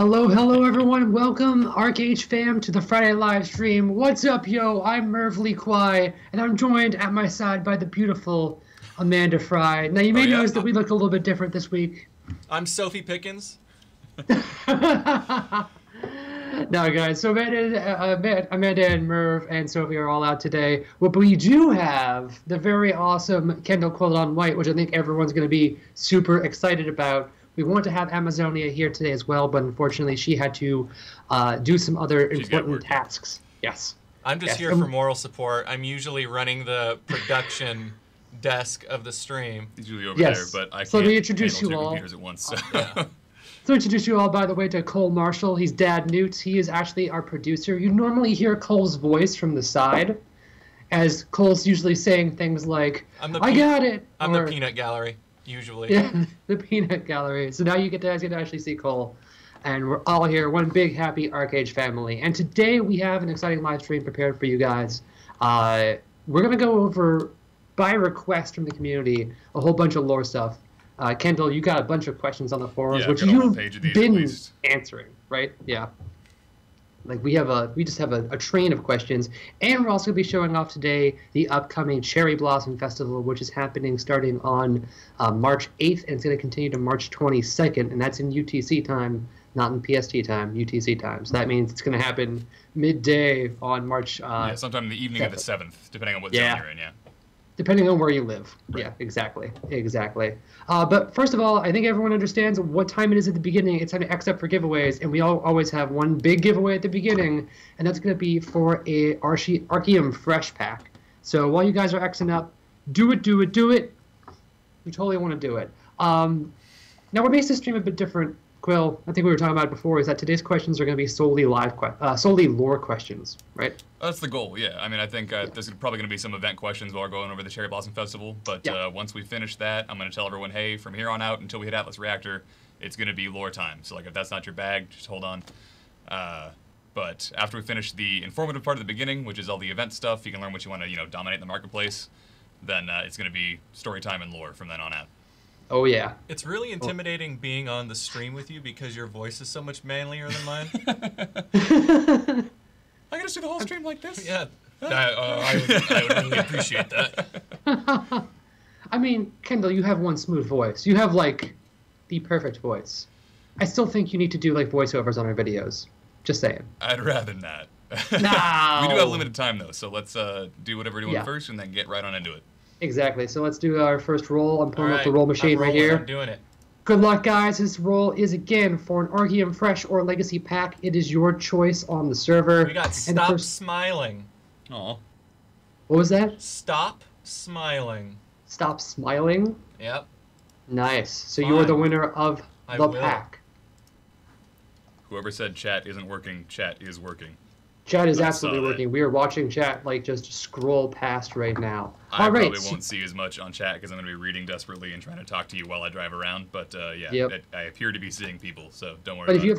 Hello everyone. Welcome ArcheAge fam to the Friday live stream. What's up, yo? I'm Merv Lee Kwai, and I'm joined at my side by the beautiful Amanda Fry. Now you may notice that we look a little bit different this week. I'm Sophie Pickens. No, guys. So Amanda and Merv and Sophie are all out today. But we do have the very awesome Kendall Quill on White, which I think everyone's going to be super excited about. We want to have Amazonia here today as well, but unfortunately she had to do some other important tasks. Yes. I'm just here for moral support. I'm usually running the production desk of the stream. He's usually over there, but I can't handle two computers at once. So. So introduce you all, by the way, to Cole Marshall. He's Dad Newt. He is actually our producer. You normally hear Cole's voice from the side, as Cole's usually saying things like, I got it! I'm the peanut gallery. Usually. Yeah, the peanut gallery. So now you get to actually see Cole. And we're all here, one big happy ArcheAge family. And today we have an exciting live stream prepared for you guys. We're going to go over, by request from the community, a whole bunch of lore stuff. Kendall, you got a bunch of questions on the forums, which you've been answering, right? Yeah. Like we just have a train of questions, and we're also going to be showing off today the upcoming Cherry Blossom Festival, which is happening starting on March 8th, and it's going to continue to March 22nd, and that's in UTC time, not in PST time, UTC time. So that means it's going to happen midday on March. Yeah, sometime in the evening 7th. Of the 7th, depending on what zone you're in. Yeah. Depending on where you live. Right. Yeah, exactly. But first of all, I think everyone understands what time it is at the beginning. It's time to X up for giveaways, and we always have one big giveaway at the beginning, and that's going to be for a Archeum Fresh Pack. So while you guys are Xing up, do it. We totally want to do it. Now, what makes this stream a bit different, Quill, I think we were talking about it before, is that today's questions are going to be solely lore questions, right? That's the goal, yeah. I mean, I think there's probably going to be some event questions while we're going over the Cherry Blossom Festival, but once we finish that, I'm going to tell everyone, hey, from here on out until we hit Atlas Reactor, it's going to be lore time. So, like, if that's not your bag, just hold on. But after we finish the informative part of the beginning, which is all the event stuff, you can learn what you want to, dominate in the marketplace, then it's going to be story time and lore from then on out. Oh, yeah. It's really intimidating being on the stream with you because your voice is so much manlier than mine. I gotta do the whole stream like this? Yeah. I would really appreciate that. I mean, Kendall, you have one smooth voice. You have, like, the perfect voice. I still think you need to do, like, voiceovers on our videos. Just saying. I'd rather not. No! We do have limited time, though, so let's do whatever we're doing first and then get right on into it. Exactly. So let's do our first roll. I'm pulling up the roll machine right here. I'm doing it. Good luck, guys. This roll is, again, for an Archeum Fresh or Legacy pack. It is your choice on the server. We got Stop Smiling. Aw. What was that? Stop Smiling. Stop Smiling? Yep. Nice. So you are the winner of the pack. Whoever said chat isn't working, chat is working. Chat is absolutely working. We are watching chat, like, just scroll past right now. I probably won't see as much on chat because I'm going to be reading desperately and trying to talk to you while I drive around. But, I appear to be seeing people, so don't worry about it.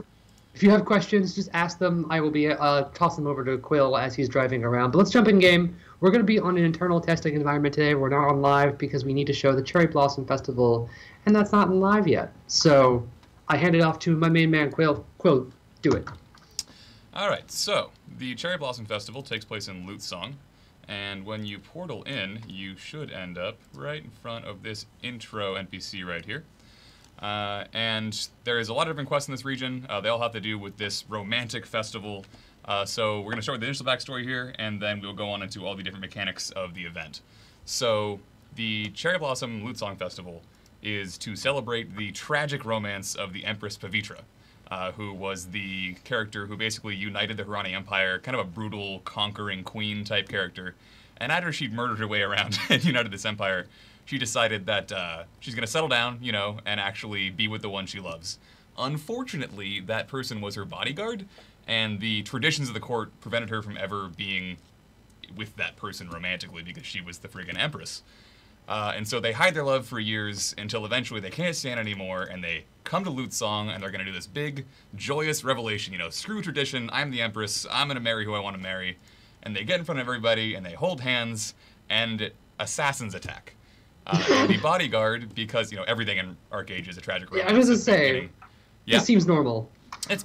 If you have questions, just ask them. I will be toss them over to Quill as he's driving around. But let's jump in game. We're going to be on an internal testing environment today. We're not on live because we need to show the Cherry Blossom Festival, and that's not in live yet. So I hand it off to my main man, Quill. Quill, do it. All right, so the Cherry Blossom Festival takes place in Lutesong, and when you portal in, you should end up right in front of this intro NPC right here. And there is a lot of different quests in this region. They all have to do with this romantic festival. So we're going to start with the initial backstory here, and then we'll go on into all the different mechanics of the event. So the Cherry Blossom Lutesong Festival is to celebrate the tragic romance of the Empress Pavitra. Who was the character who basically united the Harani Empire, kind of a brutal, conquering queen type character. And after she'd murdered her way around and united this empire, she decided that she's going to settle down, and actually be with the one she loves. Unfortunately, that person was her bodyguard, and the traditions of the court prevented her from ever being with that person romantically because she was the friggin' empress. And so they hide their love for years until eventually they can't stand anymore, and they come to Lutesong, and they're going to do this big, joyous revelation. Screw tradition, I'm the Empress, I'm going to marry who I want to marry. And they get in front of everybody, and they hold hands, and assassins attack. And the bodyguard, because, everything in ArcheAge is a tragic romance. Yeah, I was going to say, this seems normal.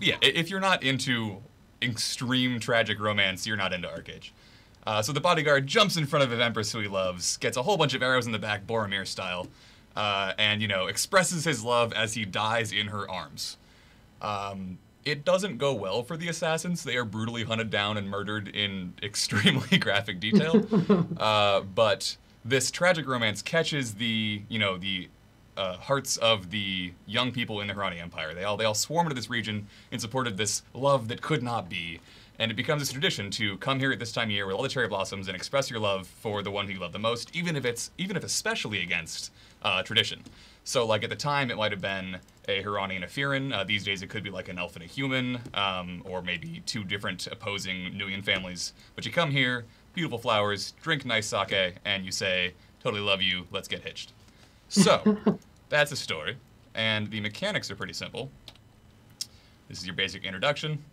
Yeah, if you're not into extreme tragic romance, you're not into ArcheAge. So the bodyguard jumps in front of an empress who he loves, gets a whole bunch of arrows in the back, Boromir style, and, you know, expresses his love as he dies in her arms. It doesn't go well for the assassins. They are brutally hunted down and murdered in extremely graphic detail. But this tragic romance catches the, you know, the hearts of the young people in the Hurani Empire. They all swarm into this region in support of this love that could not be. And it becomes this tradition to come here at this time of year with all the cherry blossoms and express your love for the one who you love the most, even if especially against tradition. So, like, at the time, it might have been a Hurani and a Firin. These days, it could be like an elf and a human, or maybe two different opposing Nuyen families. But you come here, beautiful flowers, drink nice sake, and you say, totally love you, let's get hitched. So, that's the story. And the mechanics are pretty simple. This is your basic introduction.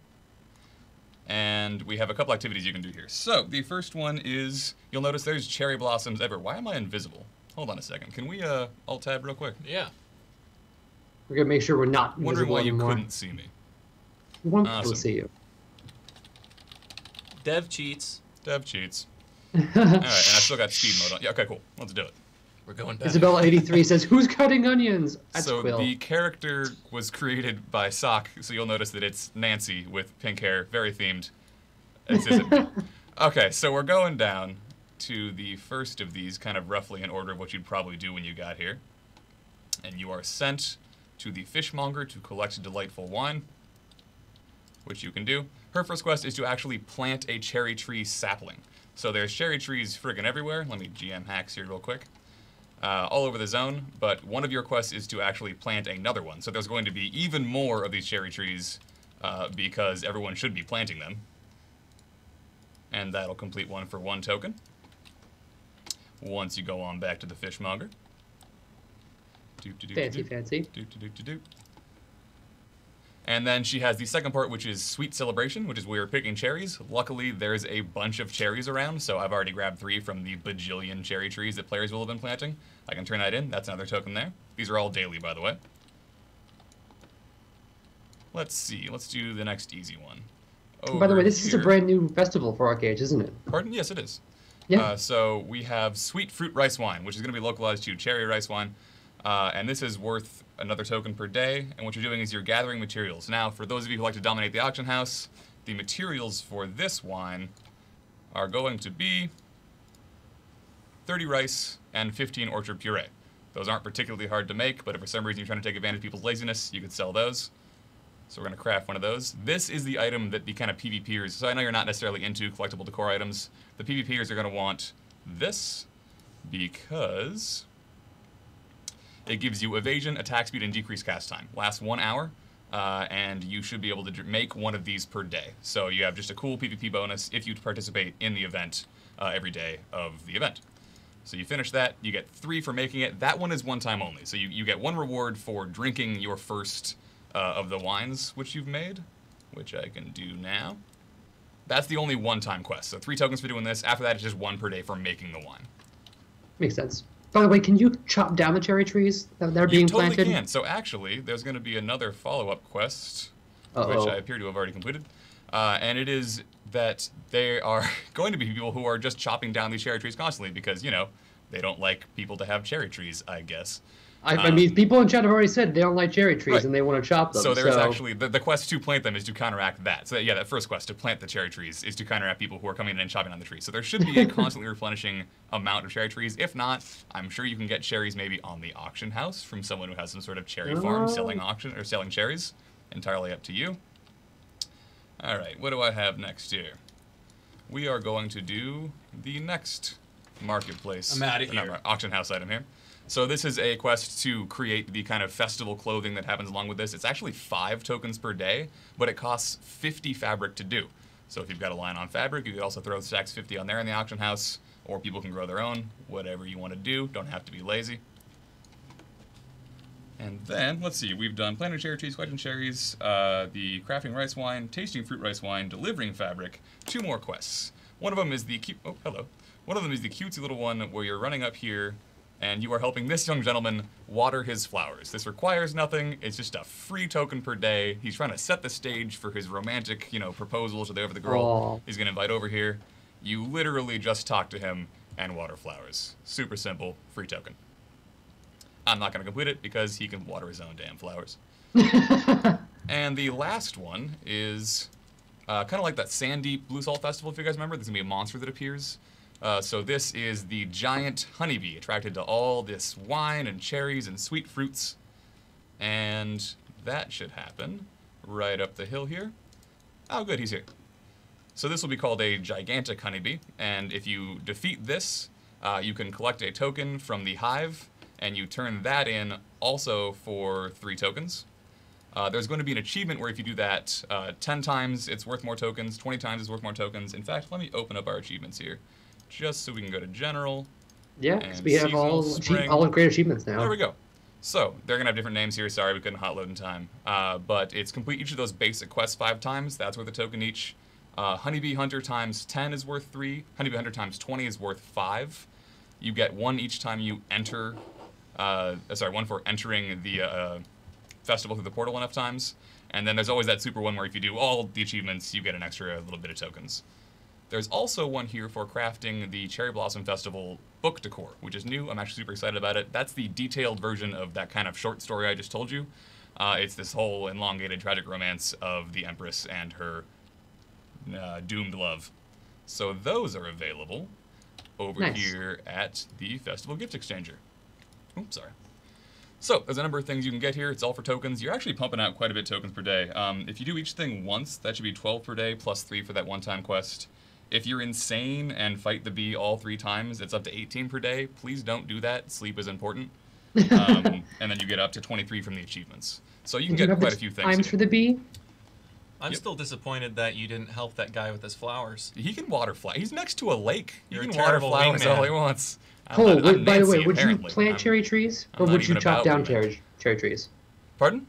And we have a couple activities you can do here. So, the first one is, you'll notice there's cherry blossoms everywhere. Why am I invisible? Hold on a second. Can we alt-tab real quick? Yeah. We're going to make sure we're not wondering why you anymore. couldn't see me. We won't Awesome. see you. Dev cheats. Dev cheats. Alright, and I've still got speed mode on. Yeah, okay, cool. Let's do it. We're going back. Isabella83 says, who's cutting onions? That's So Quill. the character was created by Sock, so you'll notice that it's Nancy with pink hair, very themed. This isn't me. Okay, so we're going down to the first of these, kind of roughly in order of what you'd probably do when you got here. And you are sent to the fishmonger to collect delightful wine, which you can do. Her first quest is to actually plant a cherry tree sapling. So there's cherry trees friggin' everywhere. Let me GM hacks here real quick. All over the zone, but one of your quests is to actually plant another one. So there's going to be even more of these cherry trees because everyone should be planting them. And that'll complete one for 1 token. Once you go on back to the fishmonger. Fancy. And then she has the second part, which is Sweet Celebration, which is where you're picking cherries. Luckily, there's a bunch of cherries around, so I've already grabbed 3 from the bajillion cherry trees that players will have been planting. I can turn that in. That's another token there. These are all daily, by the way. Let's see. Let's do the next easy one. By the way, this is a here- brand new festival for ArcheAge, isn't it? Pardon? Yes, it is. Yeah. So we have Sweet Fruit Rice Wine, which is going to be localized to cherry rice wine. And this is worth another token per day. And what you're doing is you're gathering materials. Now, for those of you who like to dominate the auction house, the materials for this wine are going to be 30 rice and 15 orchard puree. Those aren't particularly hard to make, but if for some reason you're trying to take advantage of people's laziness, you could sell those. So we're going to craft one of those. This is the item that the kind of PvPers, so I know you're not necessarily into collectible decor items. The PvPers are going to want this because it gives you evasion, attack speed, and decreased cast time. Lasts 1 hour, and you should be able to make one of these per day. So you have just a cool PvP bonus if you participate in the event every day of the event. So you finish that, you get 3 for making it. That one is one time only. So you get 1 reward for drinking your first of the wines which you've made, which I can do now. That's the only one-time quest. So 3 tokens for doing this. After that, it's just 1 per day for making the wine. Makes sense. By the way, can you chop down the cherry trees that are being planted? You totally can. So actually, there's going to be another follow-up quest, which I appear to have already completed. And it is that there are going to be people who are just chopping down these cherry trees constantly because, you know, they don't like people to have cherry trees, I guess. I mean, people in chat have already said they don't like cherry trees Right. and they want to chop them. So there's actually, the quest to plant them is to counteract that. So yeah, that first quest, to plant the cherry trees, is to counteract people who are coming in and chopping down the trees. So there should be a constantly replenishing amount of cherry trees. If not, I'm sure you can get cherries maybe on the auction house from someone who has some sort of cherry farm selling cherries. Entirely up to you. All right, what do I have next here? We are going to do the next marketplace. I'm outta here. Auction house item here. So this is a quest to create the kind of festival clothing that happens along with this. It's actually 5 tokens per day, but it costs 50 fabric to do. So if you've got a line on fabric, you could also throw stacks 50 on there in the auction house, or people can grow their own, whatever you want to do. Don't have to be lazy. And then, let's see, we've done planting cherry trees, collecting cherries, the crafting rice wine, tasting fruit rice wine, delivering fabric, 2 more quests. One of them is the One of them is the cutesy little one where you're running up here and you are helping this young gentleman water his flowers. This requires nothing. It's just a free token per day. He's trying to set the stage for his romantic, proposal to the girl he's going to invite over here. You literally just talk to him and water flowers. Super simple, free token. I'm not going to complete it because he can water his own damn flowers. And the last one is kind of like that Sandeep Blue Salt Festival, if you guys remember. There's going to be a monster that appears. So this is the giant honeybee, attracted to all this wine and cherries and sweet fruits. And that should happen right up the hill here. Oh, good, he's here. So this will be called a gigantic honeybee, and if you defeat this, you can collect a token from the hive, and you turn that in also for 3 tokens. There's going to be an achievement where if you do that 10 times, it's worth more tokens, 20 times it's worth more tokens. In fact, let me open up our achievements here, just so we can go to General. Yeah, because we have all great achievements now. There we go. So, they're going to have different names here. Sorry, we couldn't hot load in time. But it's complete each of those basic quests 5 times. That's worth a token each. Honeybee Hunter times 10 is worth 3. Honeybee Hunter times 20 is worth 5. You get 1 each time you enter. 1 for entering the festival through the portal enough times. And then there's always that super one where if you do all the achievements, you get an extra little bit of tokens. There's also one here for crafting the Cherry Blossom Festival book decor, which is new. I'm actually super excited about it. That's the detailed version of that kind of short story I just told you. It's this whole elongated tragic romance of the Empress and her doomed love. So those are available over here at the Festival Gift Exchanger. Oops, sorry. So there's a number of things you can get here. It's all for tokens. You're actually pumping out quite a bit of tokens per day. If you do each thing once, that should be 12 per day plus 3 for that one-time quest. If you're insane and fight the bee all 3 times, it's up to 18 per day. Please don't do that. Sleep is important. And then you get up to 23 from the achievements. So you can get quite a few things. Times for the bee? I'm still disappointed that you didn't help that guy with his flowers. He can water flowers. He's next to a lake. You're he can a water terrible flowers all he wants. Cole, I'm by the Nancy, way, would you apparently. plant cherry trees, or would you chop down cherry trees? Pardon?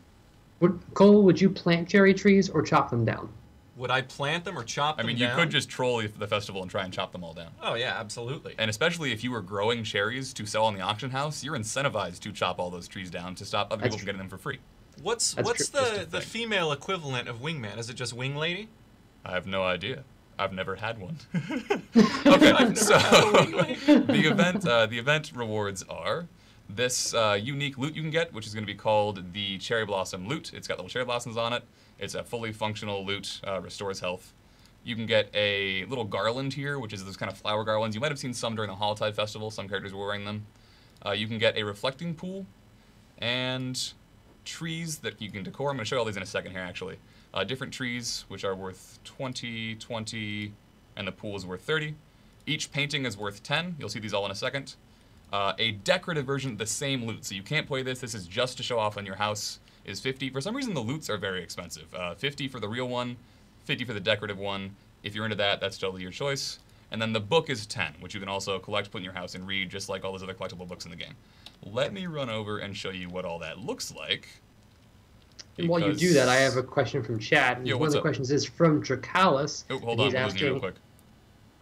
Cole, would you plant cherry trees or chop them down? Would I plant them or chop them down? You could just troll the festival and try and chop them all down. Oh, yeah, absolutely. And especially if you were growing cherries to sell on the auction house, you're incentivized to chop all those trees down to stop other people from getting them for free. What's the female equivalent of wingman? Is it just wing lady? I have no idea. I've never had one. Okay, so the event rewards are this unique loot you can get, which is going to be called the Cherry Blossom Loot. It's got little cherry blossoms on it. It's a fully functional loot, restores health. You can get a little garland here, which is those kind of flower garlands. You might have seen some during the Holiday Festival. Some characters were wearing them. You can get a reflecting pool and trees that you can decor. I'm going to show you all these in a second here, actually. Different trees, which are worth 20, 20, and the pool is worth 30. Each painting is worth 10. You'll see these all in a second. A decorative version of the same loot. So you can't play this. This is just to show off on your house. Is 50. For some reason, the loots are very expensive. 50 for the real one, 50 for the decorative one. If you're into that, that's totally your choice. And then the book is 10, which you can also collect, put in your house, and read, just like all those other collectible books in the game. Let me run over and show you what all that looks like. And while you do that, I have a question from chat. And one of the questions is from Dracalis. Oh, hold on, I'm losing you real quick.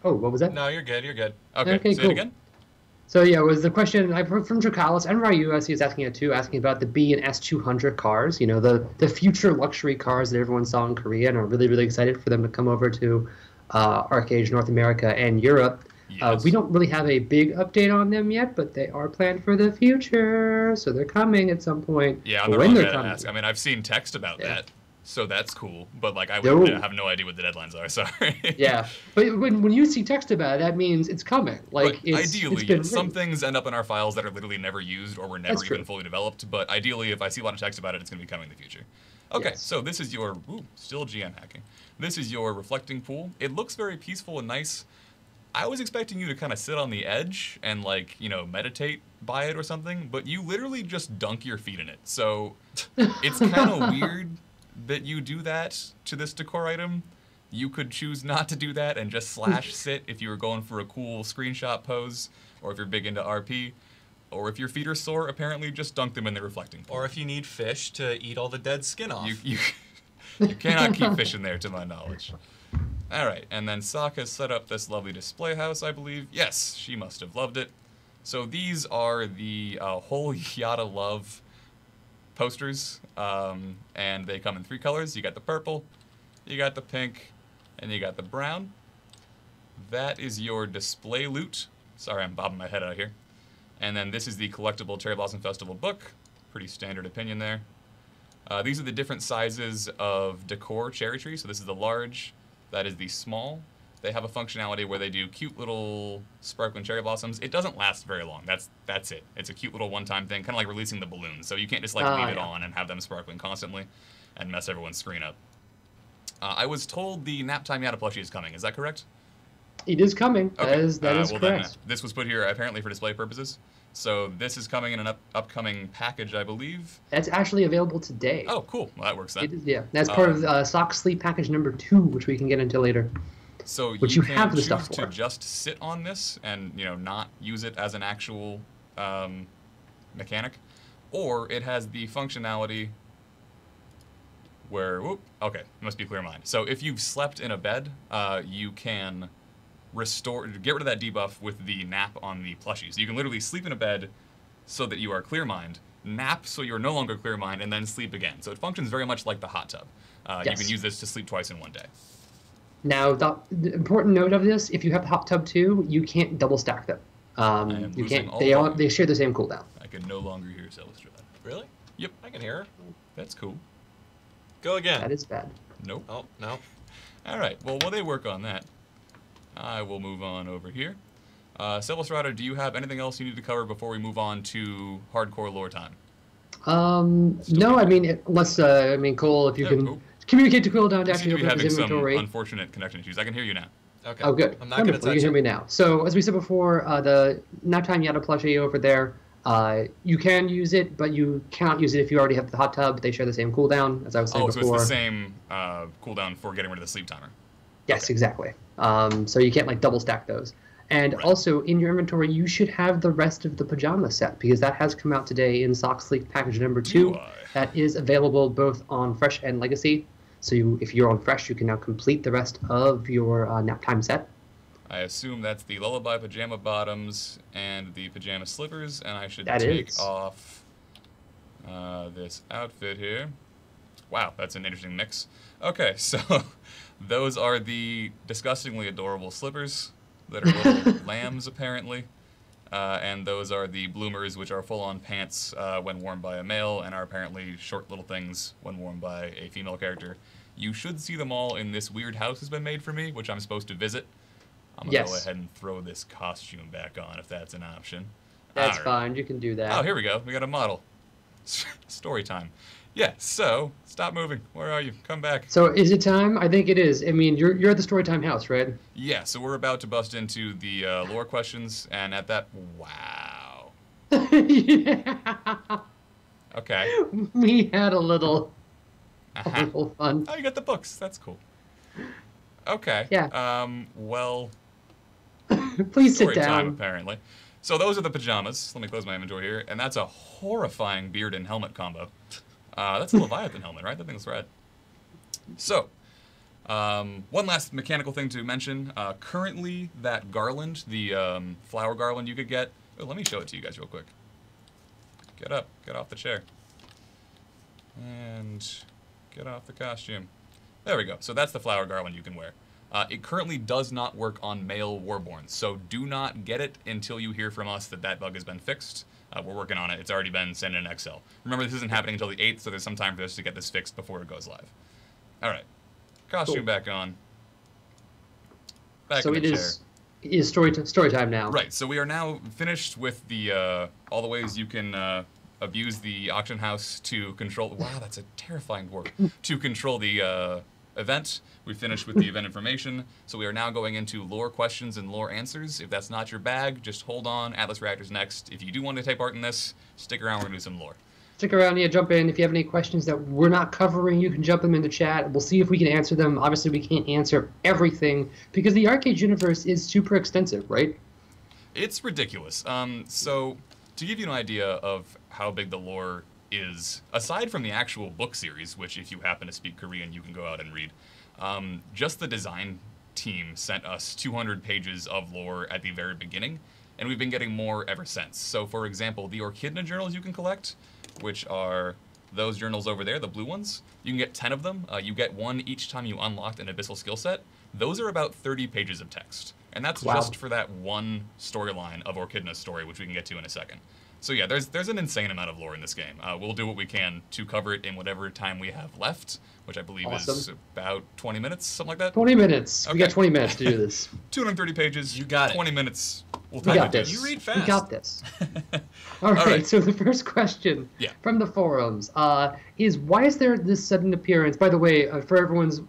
Oh, what was that? No, you're good, you're good. Okay, say it again. So yeah, it was the question I've heard from Dracalis and Ryu, as he was asking it too, asking about the B and S200 cars, the future luxury cars that everyone saw in Korea, and are really, really excited for them to come over to ArcheAge North America and Europe. Yes. We don't really have a big update on them yet, but they are planned for the future, so they're coming at some point. Yeah, I'm the wrong guy to ask. I mean, I've seen text about that, so that's cool, but I have no idea what the deadlines are, sorry. Yeah, but when you see text about it, that means it's coming. Ideally, some things end up in our files that are literally never used or were never even fully developed, but ideally, if I see a lot of text about it, it's going to be coming in the future. Okay, so this is your, still GM hacking. This is your reflecting pool. It looks very peaceful and nice. I was expecting you to kind of sit on the edge and meditate by it or something, but you literally just dunk your feet in it. So it's kind of weird that you do that to this decor item. You could choose not to do that and just sit if you were going for a cool screenshot pose, or if you're big into RP, or if your feet are sore, apparently just dunk them in the reflecting pool. Or if you need fish to eat all the dead skin off. You cannot keep fish in there, to my knowledge. All right, and then Sokka set up this lovely display house, I believe. Yes, she must have loved it. So these are the whole Yada Love posters, and they come in 3 colors. You got the purple, you got the pink, and you got the brown. That is your display loot. Sorry, I'm bobbing my head out here. And then this is the collectible Cherry Blossom Festival book. Pretty standard opinion there. These are the different sizes of decor cherry tree. So this is the large, that is the small. They have a functionality where they do cute little sparkling cherry blossoms. It doesn't last very long. That's it. It's a cute little one-time thing, kind of like releasing the balloons. So you can't just like leave it on and have them sparkling constantly and mess everyone's screen up. I was told the Naptime Yada plushie is coming. Is that correct? It is coming. Okay. That is well correct. Then, this was put here apparently for display purposes. So this is coming in an upcoming package, I believe. That's actually available today. Oh, cool. Well, that works then. It is, yeah, that's part of Sock Sleep package number 2, which we can get into later. So which you you have the choose stuff to for. just sit on this and not use it as an actual mechanic, or it has the functionality where okay, must be clear mind. So if you've slept in a bed, you can get rid of that debuff with the nap on the plushie. So you can literally sleep in a bed so that you are clear mind, nap so you're no longer clear mind, and then sleep again. So it functions very much like the hot tub. Yes. You can use this to sleep twice in one day. Now, the important note of this: if you have the hot tub too, you can't double stack them. You can't. They share the same cooldown. I can no longer hear Celestra. Really? Yep. I can hear her. That's cool. Go again. That is bad. Nope. Oh, no. All right. Well, while they work on that, I will move on over here. Celestra, do you have anything else you need to cover before we move on to hardcore lore time? No, I mean, Cole, if you can communicate to cooldown to You seem actually to be open his having inventory. some unfortunate connection issues. I can hear you now. Okay. Oh, good. I'm not going to Wonderful. touch You can hear it. me now. So, as we said before, the Naptime Yada plushie over there, you can use it, but you cannot use it if you already have the hot tub. They share the same cooldown, as I was saying before. So it's the same cooldown for getting rid of the sleep timer. Yes, exactly. So you can't double stack those. And also, in your inventory, you should have the rest of the pajama set, because that has come out today in Sock Sleep package number 2. That is available both on Fresh and Legacy. So if you're on Fresh, you can now complete the rest of your Naptime set. I assume that's the Lullaby Pajama Bottoms and the Pajama Slippers, and I should That take is. off this outfit here. Wow, that's an interesting mix. Okay, so those are the disgustingly adorable slippers that are little lambs, apparently. And those are the bloomers, which are full-on pants when worn by a male, and are apparently short little things when worn by a female character. You should see them all in this weird house that's been made for me, which I'm supposed to visit. I'm going to go ahead and throw this costume back on, if that's an option. That's fine. You can do that. Oh, here we go. We got a model. Story time. Yeah, so, stop moving. Where are you? Come back. So is it time? I think it is. I mean, you're at the Storytime house, right? Yeah, so we're about to bust into the lore questions, and at that... Wow. Yeah. Okay. We had a little Uh-huh. fun. Oh, you got the books. That's cool. Okay. Yeah. Well... Please sit story time, down. apparently. So those are the pajamas. Let me close my inventory here. And that's a horrifying beard and helmet combo. That's a Leviathan helmet, right? That thing's red. So, one last mechanical thing to mention. Currently, that garland, the flower garland you could get... Oh, let me show it to you guys real quick. Get up. Get off the chair. And get off the costume. There we go. So that's the flower garland you can wear. It currently does not work on male Warborns, so do not get it until you hear from us that that bug has been fixed. We're working on it. It's already been sent in Excel. Remember, this isn't happening until the 8th, so there's some time for us to get this fixed before it goes live. All right. Costume back on. Back in the chair. So it is story time now. Right, so we are now finished with the all the ways you can abuse the auction house to control... Wow, that's a terrifying word. To control the event. We finished with the event information, so we are now going into lore questions and lore answers. If that's not your bag, just hold on. Atlas Reactor's next. If you do want to take part in this, stick around. We're going to do some lore. Stick around, jump in. If you have any questions that we're not covering, you can jump them in the chat. We'll see if we can answer them. Obviously, we can't answer everything, because the ArcheAge universe is super extensive, right? It's ridiculous. So, to give you an idea of how big the lore is, aside from the actual book series, which if you happen to speak Korean, you can go out and read, just the design team sent us 200 pages of lore at the very beginning, and we've been getting more ever since. So, for example, the Orchidna journals you can collect, which are those journals over there, the blue ones, you can get 10 of them. You get one each time you unlocked an Abyssal skill set. Those are about 30 pages of text, and that's just for that one storyline of Orchidna's story, which we can get to in a second. So yeah, there's an insane amount of lore in this game. We'll do what we can to cover it in whatever time we have left, which I believe is about 20 minutes, something like that. 20 minutes. Okay. We got 20 minutes to do this. 230 pages. You got it. 20 minutes. We got this. You read fast. We got this. All right. So the first question from the forums is, why is there this sudden appearance? By the way, for everyone's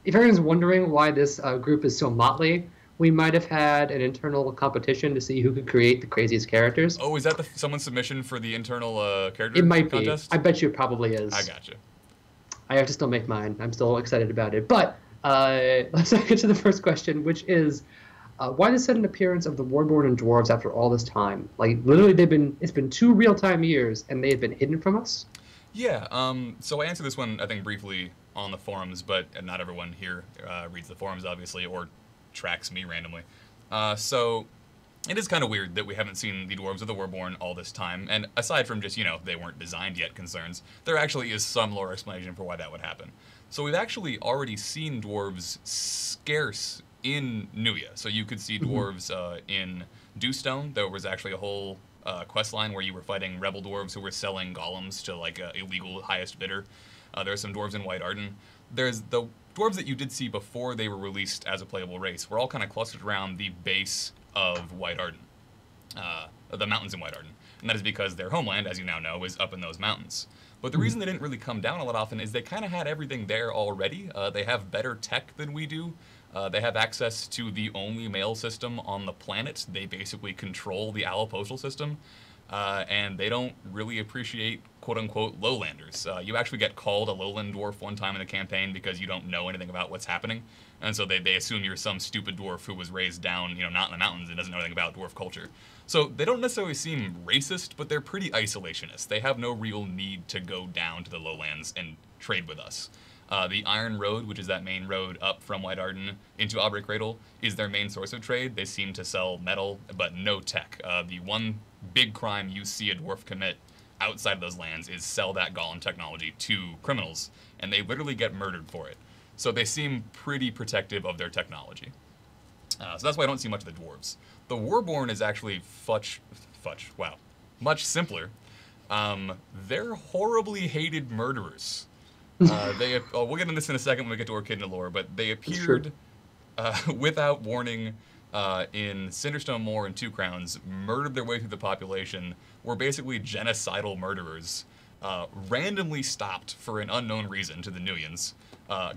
if everyone's wondering why this group is so motley, we might have had an internal competition to see who could create the craziest characters. Oh, is that someone's submission for the internal character It might contest? be. I bet you it probably is. I gotcha. I have to still make mine. I'm still excited about it. But let's get to the first question, which is, why the sudden appearance of the Warborn and Dwarves after all this time? Like, literally, it's been 2 real-time years, and they have been hidden from us? Yeah, so I answered this one, I think, briefly on the forums, but not everyone here reads the forums, obviously, or tracks me randomly. So it is kind of weird that we haven't seen the Dwarves or the Warborn all this time, and aside from just, they weren't designed yet concerns, there actually is some lore explanation for why that would happen. So we've actually already seen Dwarves scarce in Nuya. So you could see Dwarves in Dewstone. There was actually a whole quest line where you were fighting rebel Dwarves who were selling golems to, like, a illegal highest bidder. There are some Dwarves in White Arden. There's the Dwarves that you did see before they were released as a playable race were all kind of clustered around the base of White Arden, the mountains in White Arden. And that is because their homeland, as you now know, is up in those mountains. But the reason they didn't really come down a lot often is they kind of had everything there already. They have better tech than we do. They have access to the only mail system on the planet. They basically control the Owl postal system. And they don't really appreciate quote-unquote lowlanders. You actually get called a lowland dwarf one time in the campaign because you don't know anything about what's happening. And so they assume you're some stupid dwarf who was raised down, not in the mountains and doesn't know anything about dwarf culture. So they don't necessarily seem racist, but they're pretty isolationist. They have no real need to go down to the lowlands and trade with us. The Iron Road, which is that main road up from White Arden into Aubrey Cradle, is their main source of trade. They seem to sell metal, but no tech. The one big crime you see a dwarf commit outside of those lands is sell that golem technology to criminals, and they literally get murdered for it. So they seem pretty protective of their technology. So that's why I don't see much of the dwarves. The Warborn is actually much simpler. They're horribly hated murderers. We'll get into this in a second when we get to Orchidna lore, but they appeared without warning in Cinderstone Moor and Two Crowns, murdered their way through the population, were basically genocidal murderers, randomly stopped for an unknown reason to the Nuyans,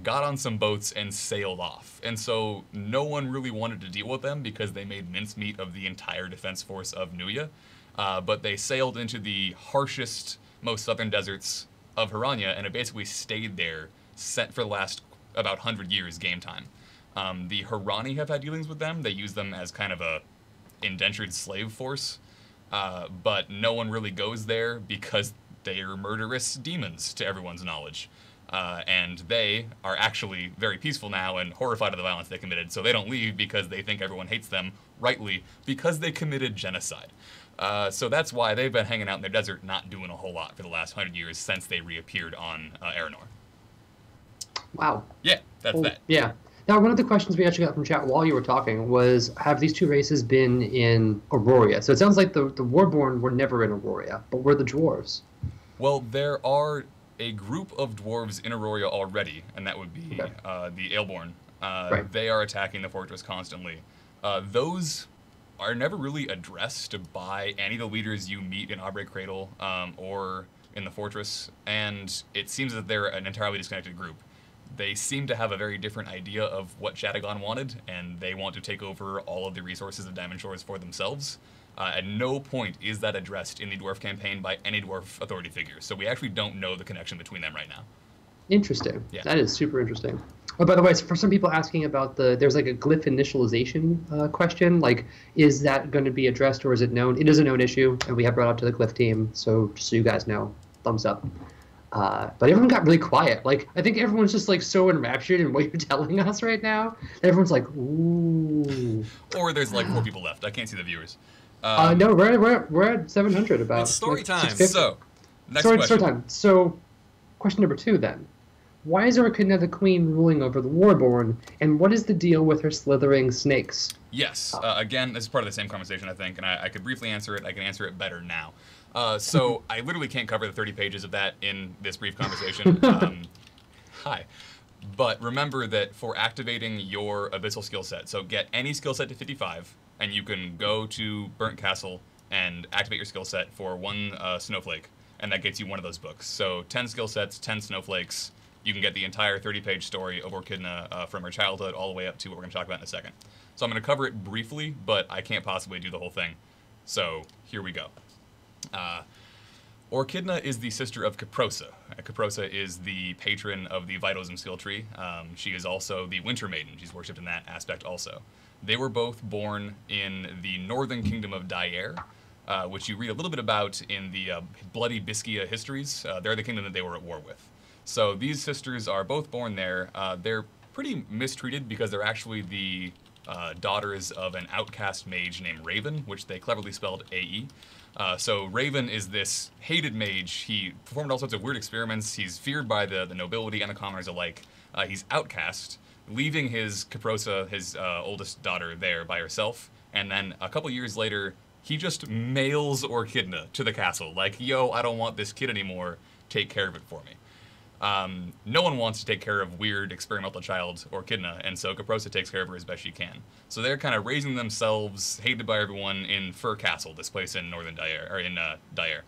got on some boats and sailed off. And so no one really wanted to deal with them because they made mincemeat of the entire defense force of Nuya, but they sailed into the harshest, most southern deserts of Hiranya, and it basically stayed there set for the last about 100 years game time. The Hirani have had dealings with them. They use them as kind of a indentured slave force, but no one really goes there because they are murderous demons, to everyone's knowledge. And they are actually very peaceful now and horrified of the violence they committed, so they don't leave because they think everyone hates them, rightly, because they committed genocide. So that's why they've been hanging out in their desert, not doing a whole lot for the last 100 years since they reappeared on Aranor. Wow. Yeah, that's that. Yeah. Now, one of the questions we actually got from chat while you were talking was, have these two races been in Auroria? So it sounds like the Warborn were never in Auroria, but were the dwarves? Well, there are a group of dwarves in Auroria already, and that would be the Aelborn. Right. They are attacking the fortress constantly. Those are never really addressed by any of the leaders you meet in Aubrey Cradle or in the fortress, and it seems that they're an entirely disconnected group. They seem to have a very different idea of what Shadagon wanted, and they want to take over all of the resources of Diamond Shores for themselves. At no point is that addressed in the Dwarf campaign by any Dwarf authority figures, so we actually don't know the connection between them right now. Interesting. Yeah. That is super interesting. Oh, by the way, for some people asking about there's like a glyph initialization question, like, is that going to be addressed or is it known? It is a known issue, and we have brought up to the glyph team, so just so you guys know, thumbs up. But everyone got really quiet. Like, I think everyone's just like so enraptured in what you're telling us right now. Everyone's like, ooh. Or there's like 4 people left. I can't see the viewers. No, we're at 700 about. It's story like, time. 650. So, next question. Story time. So, question number 2 then. Why is Echidna the queen ruling over the Warborn, and what is the deal with her slithering snakes? Yes. Again, this is part of the same conversation, I think, and I could briefly answer it. I can answer it better now. So I literally can't cover the 30 pages of that in this brief conversation. Hi. But remember that for activating your abyssal skill set, so get any skill set to 55, and you can go to Burnt Castle and activate your skill set for 1 snowflake, and that gets you one of those books. So 10 skill sets, 10 snowflakes. You can get the entire 30-page story of Echidna from her childhood all the way up to what we're going to talk about in a second. So I'm going to cover it briefly, but I can't possibly do the whole thing. So here we go. Echidna is the sister of Caprosa. Caprosa is the patron of the Vitalism skill tree. She is also the Winter Maiden. She's worshipped in that aspect also. They were both born in the northern kingdom of Dyer, which you read a little bit about in the Bloody Biskia histories. They're the kingdom that they were at war with. So these sisters are both born there. They're pretty mistreated because they're actually the daughters of an outcast mage named Raven, which they cleverly spelled A-E. So Raven is this hated mage. He performed all sorts of weird experiments. He's feared by the nobility and the commoners alike. He's outcast, leaving his Caprosa, his oldest daughter, there by herself. And then a couple years later, he just mails Echidna to the castle. Like, yo, I don't want this kid anymore. Take care of it for me. No one wants to take care of weird experimental child Echidna, and so Caprosa takes care of her as best she can. So they're kind of raising themselves, hated by everyone, in Fir Castle, this place in northern Dyer, or in Dyer.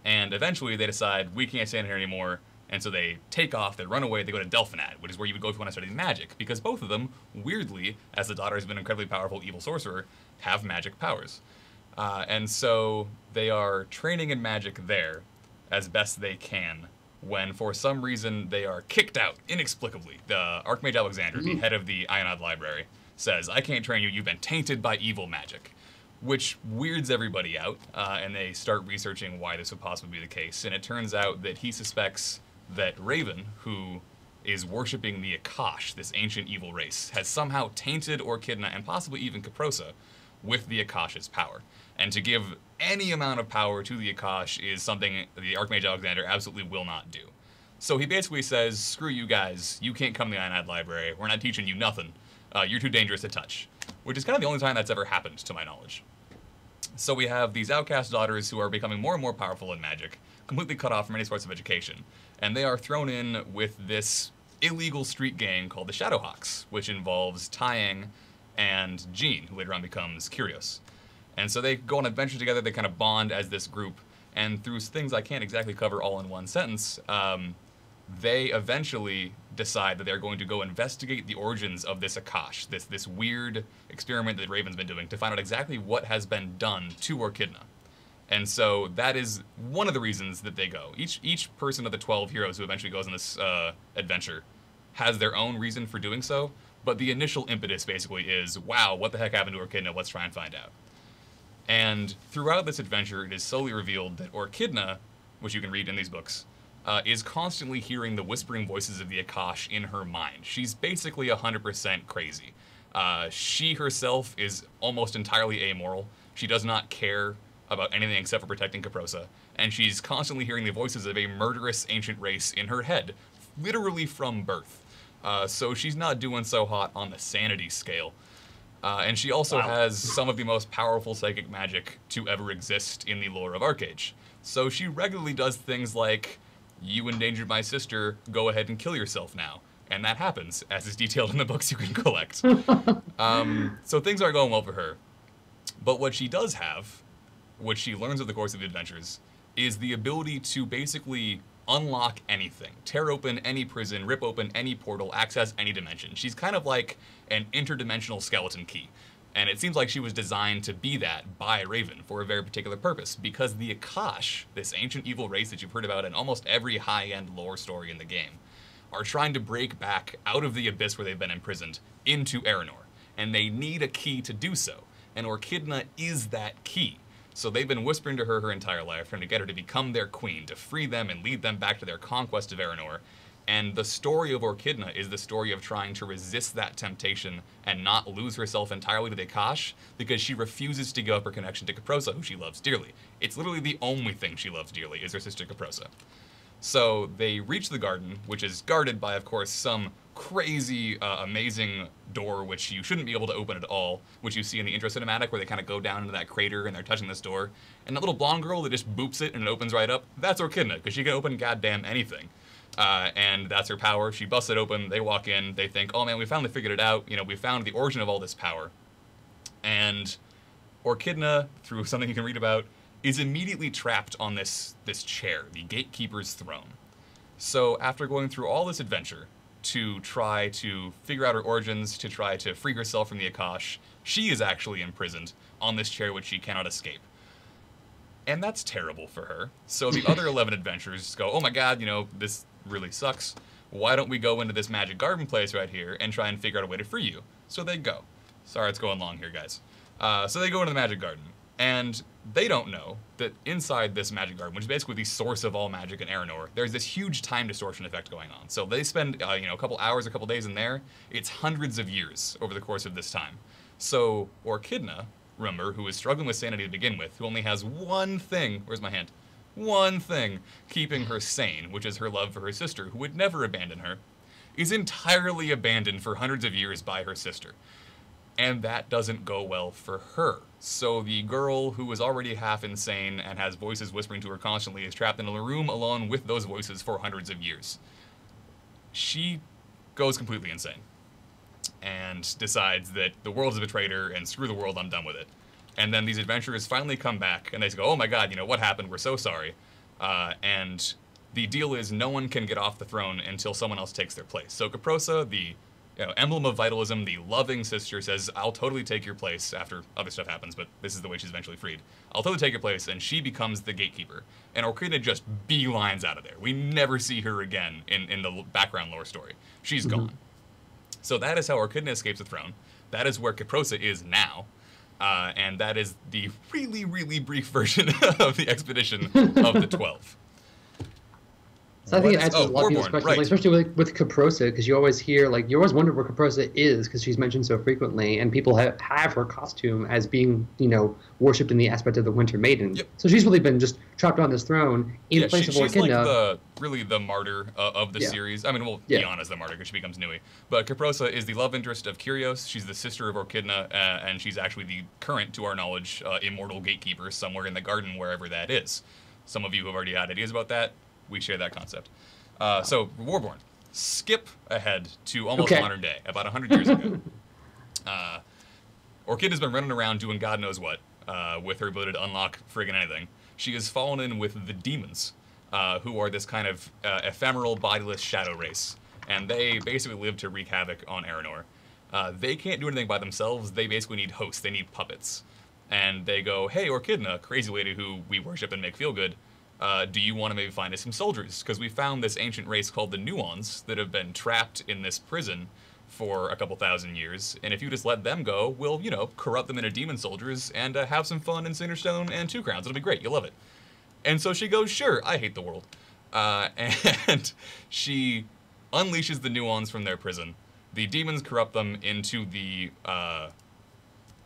And eventually they decide, we can't stand here anymore, and so they take off, they run away, they go to Delphinat, which is where you would go if you want to study magic, because both of them, weirdly, as the daughter has been an incredibly powerful evil sorcerer, have magic powers. And so they are training in magic there as best they can, when for some reason they are kicked out inexplicably. The Archmage Alexander, the head of the Ionod Library, says, I can't train you, you've been tainted by evil magic, which weirds everybody out, and they start researching why this would possibly be the case. And it turns out that he suspects that Raven, who is worshipping the Akash, this ancient evil race, has somehow tainted Echidna and possibly even Caprosa with the Akash's power. And to give any amount of power to the Akash is something the Archmage Alexander absolutely will not do. So he basically says, screw you guys, you can't come to the Ionad Library, we're not teaching you nothing, you're too dangerous to touch. Which is kind of the only time that's ever happened, to my knowledge. So we have these outcast daughters who are becoming more and more powerful in magic, completely cut off from any sorts of education. And they are thrown in with this illegal street gang called the Shadowhawks, which involves Taiyang and Jean, who later on becomes Kyrios. And so they go on adventures together, they kind of bond as this group, and through things I can't exactly cover all in one sentence, they eventually decide that they're going to go investigate the origins of this Akash, this weird experiment that Raven's been doing, to find out exactly what has been done to Echidna. And so that is one of the reasons that they go. Each person of the 12 heroes who eventually goes on this adventure has their own reason for doing so, but the initial impetus basically is, wow, what the heck happened to Echidna? Let's try and find out. And throughout this adventure, it is slowly revealed that Echidna, which you can read in these books, is constantly hearing the whispering voices of the Akash in her mind. She's basically 100% crazy. She herself is almost entirely amoral. She does not care about anything except for protecting Caprosa, and she's constantly hearing the voices of a murderous ancient race in her head, literally from birth. So she's not doing so hot on the sanity scale. And she also has some of the most powerful psychic magic to ever exist in the lore of ArcheAge. So she regularly does things like, you endangered my sister, go ahead and kill yourself now. And that happens, as is detailed in the books you can collect. So things aren't going well for her. But what she does have, which she learns over the course of the adventures, is the ability to basically unlock anything, tear open any prison, rip open any portal, access any dimension. She's kind of like an interdimensional skeleton key. And it seems like she was designed to be that by Raven for a very particular purpose, because the Akash, this ancient evil race that you've heard about in almost every high-end lore story in the game, are trying to break back out of the abyss where they've been imprisoned into Aranor. And they need a key to do so. And Echidna is that key. So they've been whispering to her entire life, trying to get her to become their queen, to free them and lead them back to their conquest of Aranor. And the story of Orchidna is the story of trying to resist that temptation and not lose herself entirely to the Akash, because she refuses to give up her connection to Caprosa, who she loves dearly. It's literally the only thing she loves dearly, is her sister Caprosa. So they reach the garden, which is guarded by, of course, some crazy, amazing door, which you shouldn't be able to open at all, which you see in the intro cinematic, where they kind of go down into that crater and they're touching this door. And that little blonde girl that just boops it and it opens right up, that's Orchidna, because she can open goddamn anything. And that's her power. She busts it open, they walk in, they think, oh man, we finally figured it out, you know, we found the origin of all this power. And Orchidna, through something you can read about, is immediately trapped on this chair, the Gatekeeper's throne. So after going through all this adventure to try to figure out her origins, to try to free herself from the Akash, she is actually imprisoned on this chair which she cannot escape. And that's terrible for her. So the other 11 adventurers go, oh my god, you know, this really sucks. Why don't we go into this magic garden place right here and try and figure out a way to free you? So they go. Sorry, it's going long here, guys. So they go into the magic garden. And they don't know that inside this magic garden, which is basically the source of all magic in Aranor, there's this huge time distortion effect going on. So they spend, you know, a couple hours, a couple days in there. It's hundreds of years over the course of this time. So Orchidna, remember, who is struggling with sanity to begin with, who only has one thing, where's my hand? One thing keeping her sane, which is her love for her sister, who would never abandon her, is entirely abandoned for hundreds of years by her sister. And that doesn't go well for her. So the girl who is already half insane and has voices whispering to her constantly is trapped in a room alone with those voices for hundreds of years. She goes completely insane and decides that the world has betrayed her and screw the world, I'm done with it. And then these adventurers finally come back and they go, oh my god, you know, what happened? We're so sorry. And the deal is no one can get off the throne until someone else takes their place. So Caprosa, the emblem of vitalism, the loving sister, says, I'll totally take your place after other stuff happens, but this is the way she's eventually freed. I'll totally take your place, and she becomes the gatekeeper. And Orchidna just beelines out of there. We never see her again in the background lore story. She's gone. So that is how Orchidna escapes the throne. That is where Caprosa is now. And that is the really, really brief version of the expedition of the 12. So I think it answers a lot of people's questions, right. like, especially with Caprosa, because you always hear, like, you always wonder where Caprosa is, because she's mentioned so frequently, and people have her costume as being, you know, worshipped in the aspect of the Winter Maiden. Yep. So she's really been just trapped on this throne in place of Orchidna. She's like really the martyr of the series. I mean, well, Iana's the martyr because she becomes Nui. But Caprosa is the love interest of Kyrios. She's the sister of Orchidna, and she's actually the current, to our knowledge, immortal gatekeeper somewhere in the garden, wherever that is. Some of you have already had ideas about that. We share that concept. So, Warborn. Skip ahead to almost modern day, about 100 years ago. Orchidna's been running around doing God knows what, with her ability to unlock friggin' anything. She has fallen in with the demons, who are this kind of ephemeral, bodiless shadow race. And they basically live to wreak havoc on Aranor. They can't do anything by themselves. They basically need hosts. They need puppets. And they go, hey, Orchidna, crazy lady who we worship and make feel good, do you want to maybe find us some soldiers? Because we found this ancient race called the Nuons that have been trapped in this prison for a couple thousand years. And if you just let them go, we'll, you know, corrupt them into demon soldiers and have some fun in Cinderstone and Two Crowns. It'll be great. You'll love it. And so she goes, sure, I hate the world. And she unleashes the Nuons from their prison. The demons corrupt them into the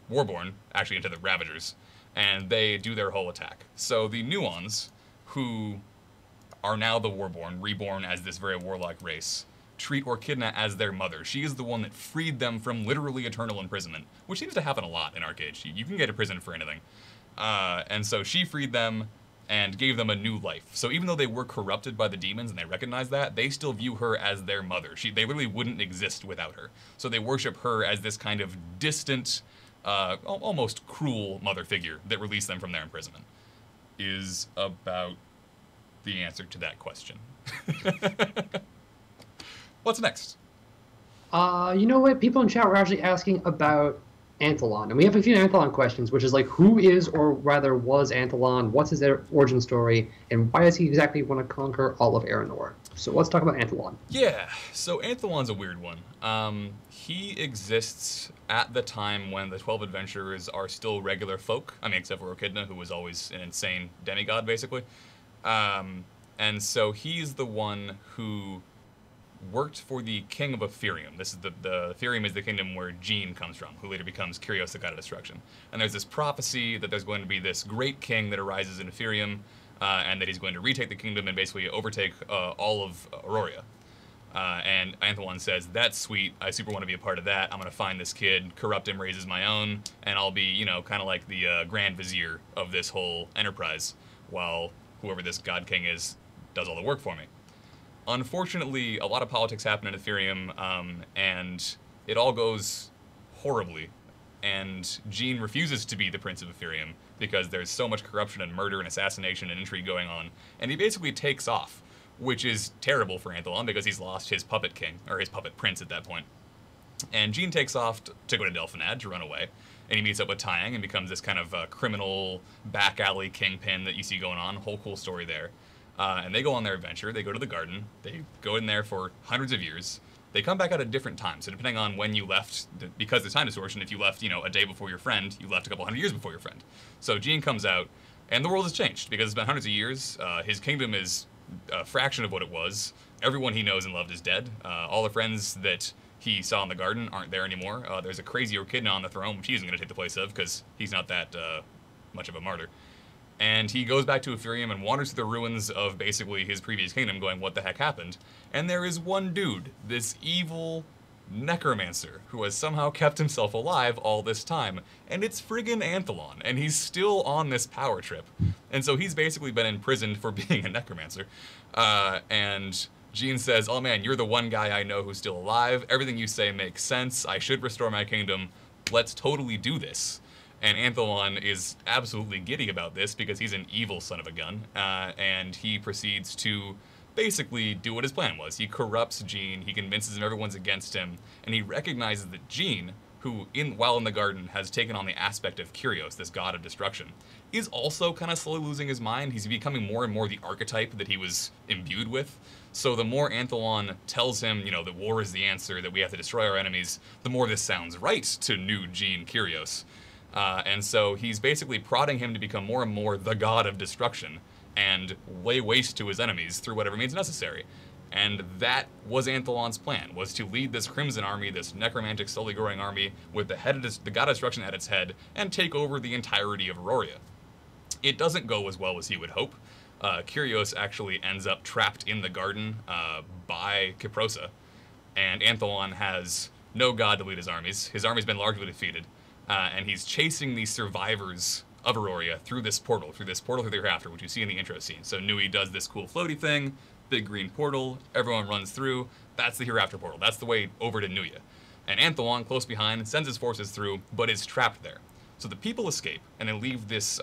Warborn, actually into the Ravagers, and they do their whole attack. So the Nuons, who are now the Warborn, reborn as this very warlike race, treat Orchidna as their mother. She is the one that freed them from literally eternal imprisonment, which seems to happen a lot in ArcheAge. You can get imprisoned for anything. And so she freed them and gave them a new life. So even though they were corrupted by the demons and they recognize that, they still view her as their mother. They really wouldn't exist without her. So they worship her as this kind of distant, almost cruel mother figure that released them from their imprisonment. Is about the answer to that question. What's next? You know what? People in chat were actually asking about Anthalon. And we have a few Anthalon questions, which is like, who is, or rather was Anthalon? What's his origin story? And why does he exactly want to conquer all of Aranor? So let's talk about Anthelon. Yeah, so Anthelon's a weird one. He exists at the time when the 12 adventurers are still regular folk. I mean, except for Echidna, who was always an insane demigod, basically. And so he's the one who worked for the king of Ethereum. This is the Ethereum is the kingdom where Jean comes from, who later becomes Kyrios, the god of destruction. And there's this prophecy that there's going to be this great king that arises in Ethereum, and that he's going to retake the kingdom and basically overtake all of Aurora. And Anthelon says, that's sweet, I super want to be a part of that. I'm going to find this kid, corrupt him, raise as my own, and I'll be, you know, kind of like the Grand Vizier of this whole enterprise, while whoever this god king is does all the work for me. Unfortunately, a lot of politics happen in Ethereum, and it all goes horribly. And Jean refuses to be the Prince of Ethereum because there's so much corruption and murder and assassination and intrigue going on. And he basically takes off, which is terrible for Anthelon because he's lost his puppet king, or his puppet prince at that point. And Jean takes off to go to Delphinad to run away. And he meets up with Tyang and becomes this kind of criminal back alley kingpin that you see going on. Whole cool story there. And they go on their adventure. They go to the garden. They go in there for hundreds of years. They come back out at different times. So depending on when you left, because there's time distortion, if you left, you know, a day before your friend, you left a couple hundred years before your friend. So Jean comes out, and the world has changed because it's been hundreds of years. His kingdom is a fraction of what it was. Everyone he knows and loved is dead. All the friends that he saw in the garden aren't there anymore. There's a crazy Echidna on the throne, which he isn't going to take the place of because he's not that much of a martyr. And he goes back to Ethereum and wanders through the ruins of basically his previous kingdom going, what the heck happened? And there is one dude, this evil necromancer, who has somehow kept himself alive all this time. And it's friggin' Anthelon, and he's still on this power trip. And so he's basically been imprisoned for being a necromancer. And Jean says, oh man, you're the one guy I know who's still alive. Everything you say makes sense. I should restore my kingdom. Let's totally do this. And Anthelon is absolutely giddy about this because he's an evil son of a gun, and he proceeds to basically do what his plan was. He corrupts Jean, he convinces him everyone's against him, and he recognizes that Jean, who, while in the garden, has taken on the aspect of Kyrios, this god of destruction, is also kind of slowly losing his mind. He's becoming more and more the archetype that he was imbued with. So the more Anthelon tells him, you know, that war is the answer, that we have to destroy our enemies, the more this sounds right to new Jean Kyrios. And so he's basically prodding him to become more and more the god of destruction and lay waste to his enemies through whatever means necessary. And that was Anthelon's plan, was to lead this Crimson army, this necromantic, slowly growing army, with the god of destruction at its head, and take over the entirety of Aurora. It doesn't go as well as he would hope. Kyrios actually ends up trapped in the garden by Kyprosa, and Anthelon has no god to lead his armies. His army's been largely defeated. And he's chasing these survivors of Aurora through this portal through the hereafter, which you see in the intro scene. So Nui does this cool floaty thing, big green portal, everyone runs through. That's the hereafter portal. That's the way over to Nuya. And Anthelon, close behind, sends his forces through, but is trapped there. So the people escape, and they leave this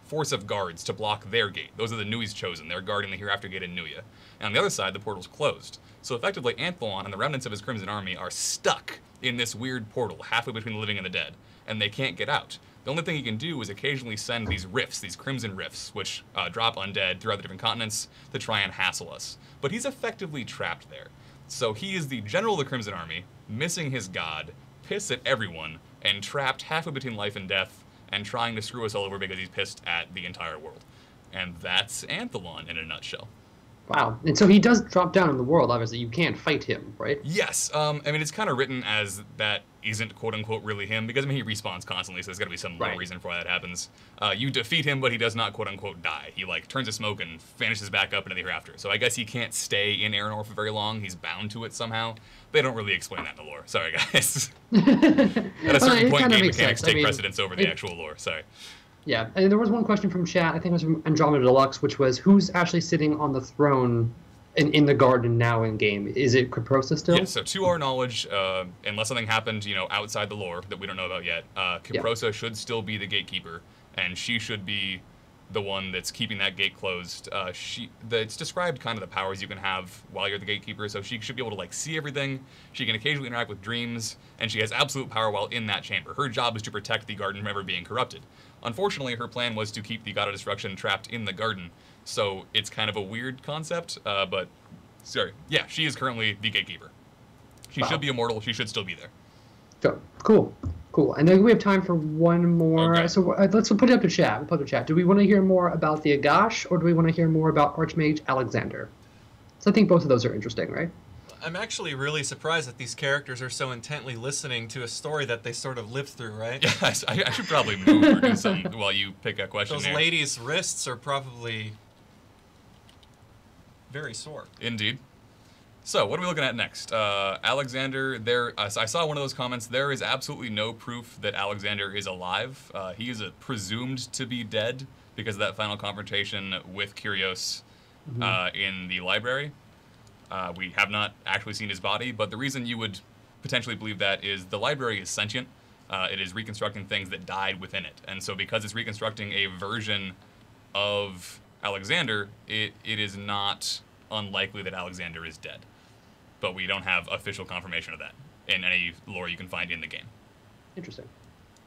force of guards to block their gate. Those are the Nui's chosen. They're guarding the hereafter gate in Nuya. And on the other side, the portal's closed. So effectively, Anthelon and the remnants of his Crimson army are stuck in this weird portal, halfway between the living and the dead. And they can't get out. The only thing he can do is occasionally send these rifts, these crimson rifts, which drop undead throughout the different continents to try and hassle us. But he's effectively trapped there. So he is the general of the Crimson Army, missing his god, pissed at everyone, and trapped halfway between life and death, and trying to screw us all over because he's pissed at the entire world. And that's Anthelon in a nutshell. Wow. And so he does drop down in the world, obviously. You can't fight him, right? Yes. I mean, it's kind of written as that isn't quote-unquote really him, because I mean, he respawns constantly, so there's got to be some reason for why that happens. You defeat him, but he does not quote-unquote die. He, like, turns to smoke and vanishes back up into the hereafter. So I guess he can't stay in Aranor for very long. He's bound to it somehow. They don't really explain that in the lore. Sorry, guys. At a certain point, game mechanics take precedence over the actual lore. Sorry. Yeah, and there was one question from chat, I think it was from Andromeda Deluxe, which was, who's actually sitting on the throne in the garden now in game? Is it Kyprosa still? Yeah, so to our knowledge, unless something happened, you know, outside the lore that we don't know about yet, Kyprosa should still be the gatekeeper, and she should be the one that's keeping that gate closed. It's described kind of the powers you can have while you're the gatekeeper, so she should be able to, like, see everything. She can occasionally interact with dreams, and she has absolute power while in that chamber. Her job is to protect the garden from ever being corrupted. Unfortunately, her plan was to keep the god of destruction trapped in the garden, so it's kind of a weird concept, but Sorry. Yeah, she is currently the gatekeeper. She should be immortal. She should still be there. So, cool. Cool. And then we have time for one more. Okay. So let's put it up to chat. We'll put it up to chat. Do we want to hear more about the Agash, or do we want to hear more about ArcheAge Alexander? So I think both of those are interesting, right? I'm actually really surprised that these characters are so intently listening to a story that they sort of lived through, right? Yeah, I should probably move or do something while you pick a question. Those ladies' wrists are probably very sore. Indeed. So, what are we looking at next? Alexander, I saw one of those comments. There is absolutely no proof that Alexander is alive. He is presumed to be dead because of that final confrontation with Kyrios in the library. We have not actually seen his body, but the reason you would potentially believe that is the library is sentient. It is reconstructing things that died within it. And so because it's reconstructing a version of Alexander, it is not unlikely that Alexander is dead. But we don't have official confirmation of that in any lore you can find in the game. Interesting.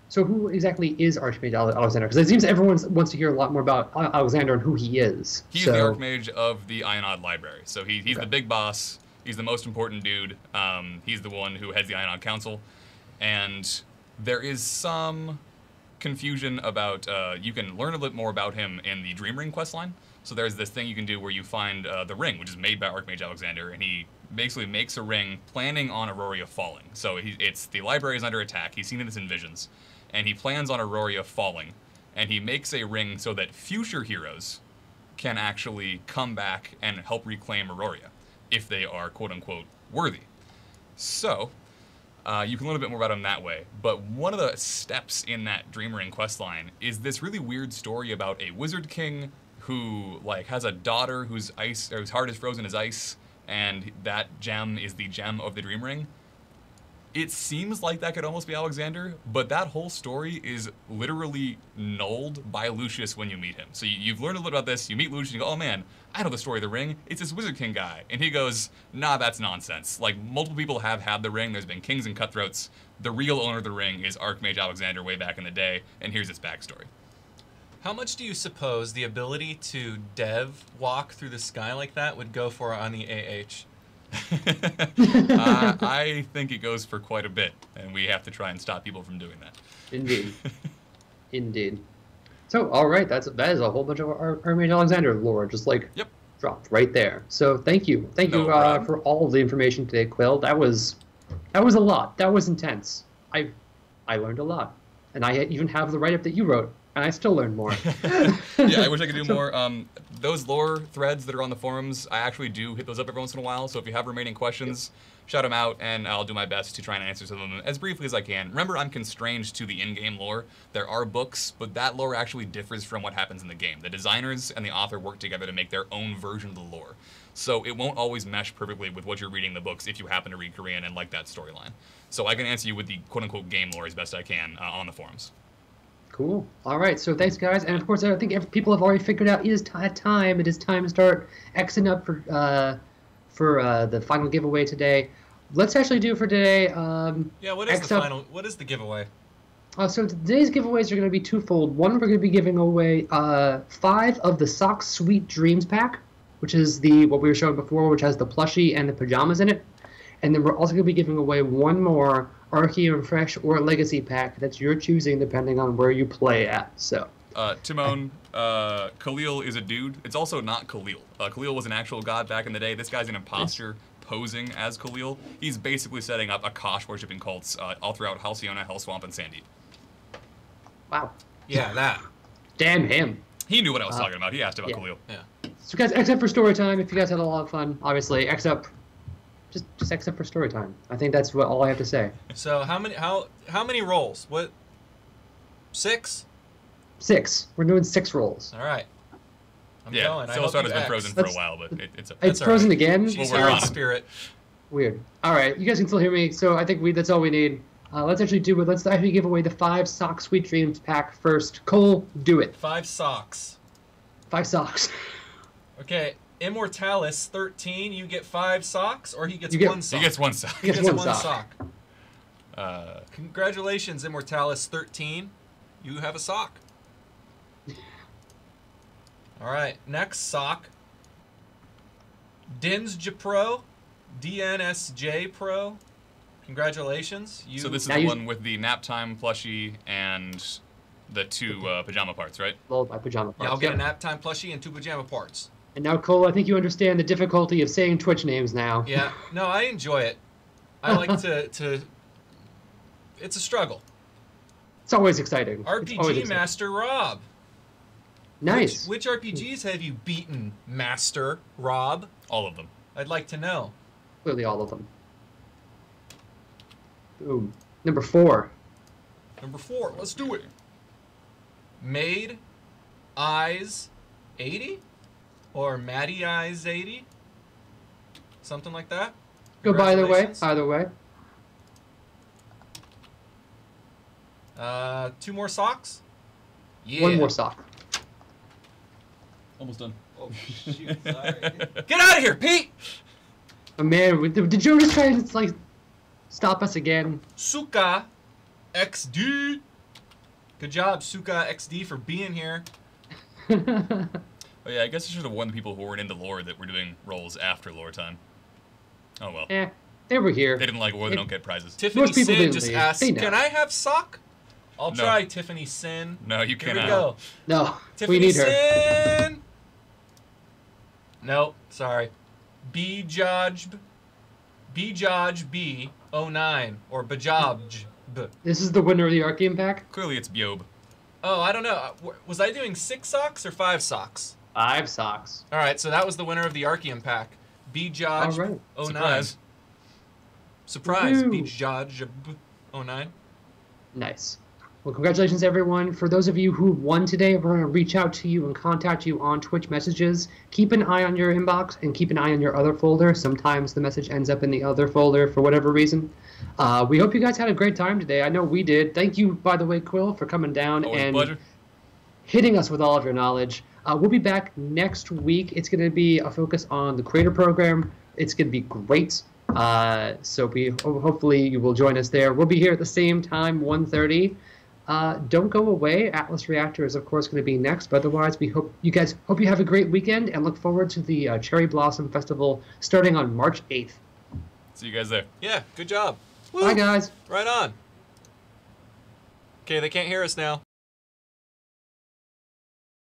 So who exactly is Archmage Alexander? Because it seems everyone wants to hear a lot more about Alexander and who he is. He's the Archmage of the Ionod library. So he's the big boss. He's the most important dude. He's the one who heads the Ionod Council. And there is some confusion about, you can learn a bit more about him in the Dream Ring questline. So there's this thing you can do where you find the ring, which is made by Archmage Alexander, and he basically makes a ring planning on Auroria falling. So it's the library is under attack. He's seen this in visions, and he plans on Auroria falling, and he makes a ring so that future heroes can actually come back and help reclaim Auroria if they are quote-unquote worthy. So you can learn a bit more about him that way. But one of the steps in that Dream Ring questline is this really weird story about a wizard king who has a daughter whose heart is frozen as ice, and that gem is the gem of the Dream Ring. It seems like that could almost be Alexander, but that whole story is literally nulled by Lucius when you meet him. So you've learned a little about this, you meet Lucius, and you go, oh man, I know the story of the ring, it's this Wizard King guy. And he goes, nah, that's nonsense. Multiple people have had the ring, there's been kings and cutthroats. The real owner of the ring is Archmage Alexander way back in the day, and here's his backstory. How much do you suppose the ability to dev walk through the sky like that would go for on the AH? I think it goes for quite a bit, and we have to try and stop people from doing that. Indeed. Indeed. So, all right, that is a whole bunch of Archmage Alexander lore, just dropped right there. So, thank you for all of the information today, Quill. That was a lot. That was intense. I learned a lot, and I even have the write-up that you wrote. And I still learn more. Yeah, I wish I could do more. Those lore threads that are on the forums, I actually do hit those up every once in a while. So if you have remaining questions, shout them out, and I'll do my best to try and answer some of them as briefly as I can. Remember, I'm constrained to the in-game lore. There are books, but that lore actually differs from what happens in the game. The designers and the author work together to make their own version of the lore. So it won't always mesh perfectly with what you're reading in the books if you happen to read Korean and like that storyline. So I can answer you with the quote-unquote game lore as best I can on the forums. Cool. All right. So thanks, guys. And of course, I think people have already figured out it is time. It is time to start Xing up for the final giveaway today. Let's actually do for today. Yeah. What is the final? What is the giveaway? So today's giveaways are going to be twofold. One, we're going to be giving away 5 of the Socks Sweet Dreams pack, which is what we were showing before, which has the plushie and the pajamas in it. And then we're also going to be giving away one more Archeon Fresh or Legacy pack that's your choosing depending on where you play at. So, Timon, Khalil is a dude. It's also not Khalil. Khalil was an actual god back in the day. This guy's an imposter posing as Khalil. He's basically setting up Akash worshipping cults all throughout Halcyona, Hellswamp, and Sandeep. Wow. Yeah, that. Damn him. He knew what I was talking about. He asked about Khalil. Yeah. So guys, except for story time, if you guys had a lot of fun, obviously, except for story time. I think that's all I have to say. So how many rolls? What? 6? 6. We're doing 6 rolls. All right. I'm going. Silverstone has been frozen for a while, but it's frozen right. again. She's here in spirit. Weird. All right, you guys can still hear me, so I think that's all we need. Let's actually give away the 5 Sock Sweet Dreams pack first. Cole, do it. 5 socks. 5 socks. Okay. Immortalis 13, you get 5 socks, or he gets 1 sock? He gets 1 sock. He gets one sock. Congratulations, Immortalis 13. You have a sock. All right, next sock. Dinsj Pro, DNSJ Pro. Congratulations. So this is the one with the nap time plushie and the 2 pajama parts, right? Well, my pajama parts. Yeah, I'll get a nap time plushie and 2 pajama parts. And now, Cole, I think you understand the difficulty of saying Twitch names now. Yeah. No, I enjoy it. I like to... It's a struggle. It's always exciting. RPG Master Rob. Nice. Which RPGs have you beaten, Master Rob? All of them. I'd like to know. Clearly all of them. Boom. Number 4. Number 4. Let's do it. Made Eyes 80? Or Maddie Eyes 80? Something like that? Go by either way. Either way. 2 more socks? Yeah. 1 more sock. Almost done. Oh, shoot. Sorry. Get out of here, Pete! Oh, man, did Joe just try to, like, stop us again? Suka XD. Good job, Suka XD, for being here. Oh yeah, I guess I should have warned the people who weren't into lore that we're doing rolls after lore time. Oh well. They were here. They didn't like war, they don't get prizes. Tiffany Sin just asked, can I have sock? I'll try, Tiffany Sin. No, you cannot. Here we go. No, Tiffany we need her. Sin. No, sorry. Bjajb B09 or Bajaj. This is the winner of the Archean pack? Clearly it's Biob. Oh, I don't know. Was I doing 6 socks or 5 socks? 5 socks. All right, so that was the winner of the Archean pack. Bjajb 09. Surprise. Surprise. Bjajb 09. Nice. Well, congratulations, everyone. For those of you who won today, we're going to reach out to you and contact you on Twitch messages. Keep an eye on your inbox and keep an eye on your other folder. Sometimes the message ends up in the other folder for whatever reason. We hope you guys had a great time today. I know we did. Thank you, by the way, Quill, for coming down and hitting us with all of your knowledge. We'll be back next week. It's going to be a focus on the creator program. It's going to be great. So hopefully you will join us there. We'll be here at the same time, 1:30. Don't go away. Atlas Reactor is, of course, going to be next. But otherwise, we hope you have a great weekend and look forward to the Cherry Blossom Festival starting on March 8th. See you guys there. Yeah, good job. Woo. Bye, guys. Right on. Okay, they can't hear us now.